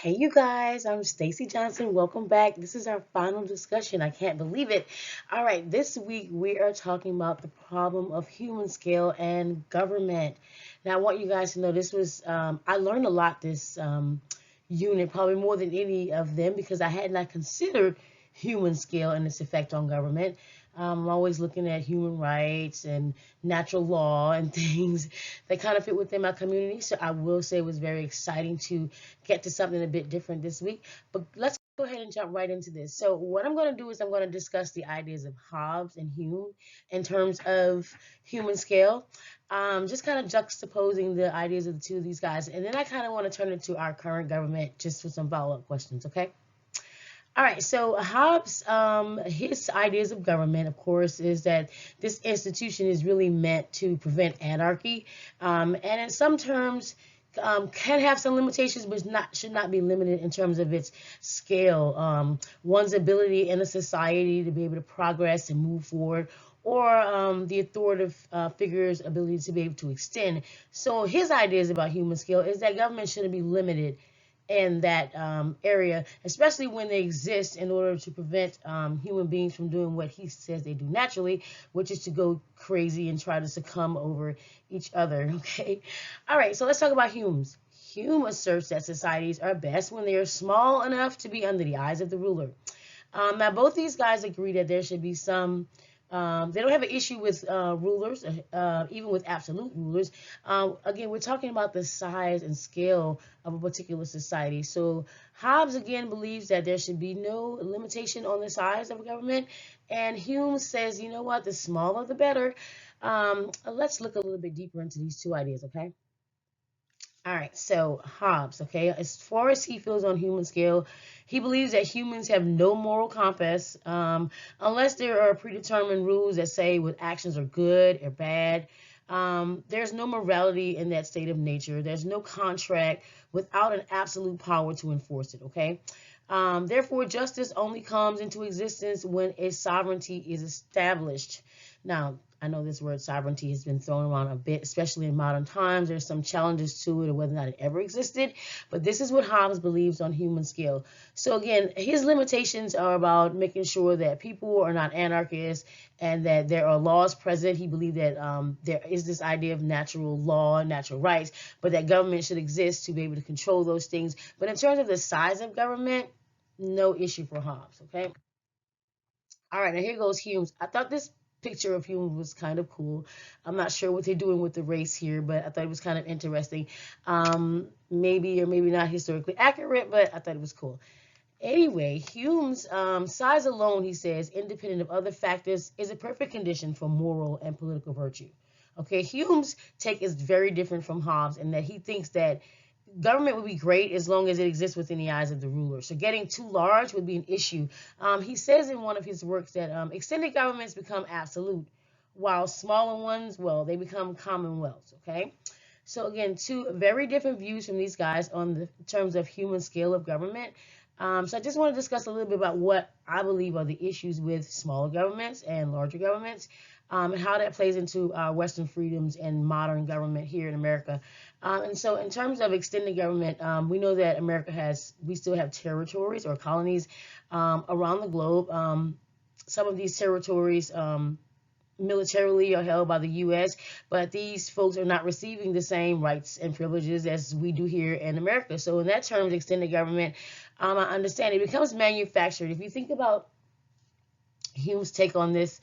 Hey, you guys, I'm Stacy Johnson. Welcome back. This is our final discussion. I can't believe it. All right, this week we are talking about the problem of human scale and government. Now, I want you guys to know I learned a lot this unit, probably more than any of them, because I had not considered human scale and its effect on government. I'm always looking at human rights and natural law and things that kind of fit within my community. So I will say it was very exciting to get to something a bit different this week. But let's go ahead and jump right into this. So what I'm going to do is I'm going to discuss the ideas of Hobbes and Hume in terms of human scale. Just kind of juxtaposing the ideas of the two of these guys. And then I kind of want to turn it to our current government just for some follow-up questions, okay? All right, so Hobbes, his ideas of government, of course, is that this institution is really meant to prevent anarchy, and in some terms can have some limitations, but should not be limited in terms of its scale. One's ability in a society to be able to progress and move forward, or the authoritative figure's ability to be able to extend. So his ideas about human scale is that government shouldn't be limited in that area, especially when they exist in order to prevent human beings from doing what he says they do naturally, which is to go crazy and try to succumb over each other. Okay. All right. So let's talk about Hume's. Hume asserts that societies are best when they are small enough to be under the eyes of the ruler. Now, both these guys agree that there should be some. They don't have an issue with rulers, even with absolute rulers. Again, we're talking about the size and scale of a particular society. So Hobbes again believes that there should be no limitation on the size of a government, and Hume says, you know what, the smaller the better. Let's look a little bit deeper into these two ideas, okay? All right, so Hobbes, okay, as far as he feels on human scale, he believes that humans have no moral compass unless there are predetermined rules that say what actions are good or bad. There's no morality in that state of nature. There's no contract without an absolute power to enforce it, okay? Therefore, justice only comes into existence when a sovereignty is established. Now, I know this word sovereignty has been thrown around a bit, especially in modern times. There's some challenges to it, or whether or not it ever existed. But this is what Hobbes believes on human scale. So again, his limitations are about making sure that people are not anarchists and that there are laws present. He believed that there is this idea of natural law, natural rights, but that government should exist to be able to control those things. But in terms of the size of government, no issue for Hobbes. Okay. All right, now here goes Hume's. I thought this picture of Hume was kind of cool. I'm not sure what they're doing with the race here, but I thought it was kind of interesting. Maybe or maybe not historically accurate, but I thought it was cool. Anyway, Hume's size alone, he says, independent of other factors, is a perfect condition for moral and political virtue. Okay, Hume's take is very different from Hobbes in that he thinks that government would be great as long as it exists within the eyes of the ruler. So getting too large would be an issue. He says in one of his works that extended governments become absolute, while smaller ones, well, they become commonwealths. Okay. So again, two very different views from these guys on the terms of human scale of government. So I just want to discuss a little bit about what I believe are the issues with smaller governments and larger governments, and how that plays into our Western freedoms and modern government here in America. And so in terms of extended government, we know that we still have territories or colonies around the globe. Some of these territories militarily are held by the U.S., but these folks are not receiving the same rights and privileges as we do here in America. So in that terms, extended government, I understand it becomes manufactured. If you think about Hume's take on this,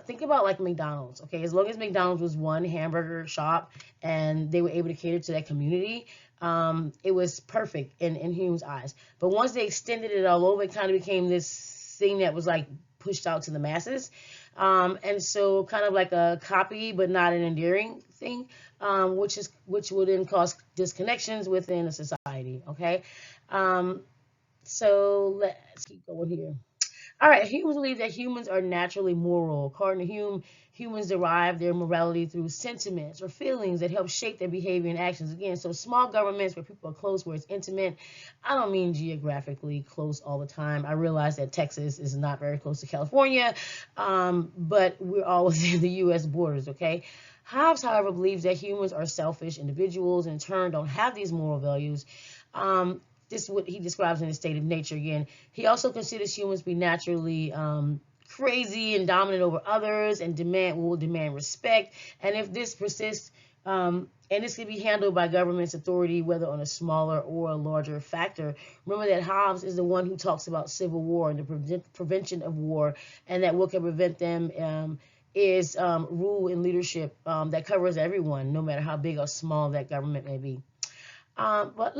think about like McDonald's. Okay, as long as McDonald's was one hamburger shop and they were able to cater to that community, it was perfect in Hume's eyes. But once they extended it all over, it kind of became this thing that was like pushed out to the masses. And so kind of like a copy, but not an endearing thing, which would then cause disconnections within a society. Okay, um, so let's keep going here. All right, humans believe that humans are naturally moral. According to Hume, humans derive their morality through sentiments or feelings that help shape their behavior and actions. Again, so small governments where people are close, where it's intimate. I don't mean geographically close all the time. I realize that Texas is not very close to California, but we're all within the U.S. borders, okay? Hobbes, however, believes that humans are selfish individuals and in turn don't have these moral values. this is what he describes in the state of nature again. He also considers humans to be naturally crazy and dominant over others, and will demand respect. And if this persists, and this can be handled by government's authority, whether on a smaller or a larger factor. Remember that Hobbes is the one who talks about civil war and the prevention of war, and that what can prevent them is rule and leadership that covers everyone, no matter how big or small that government may be. But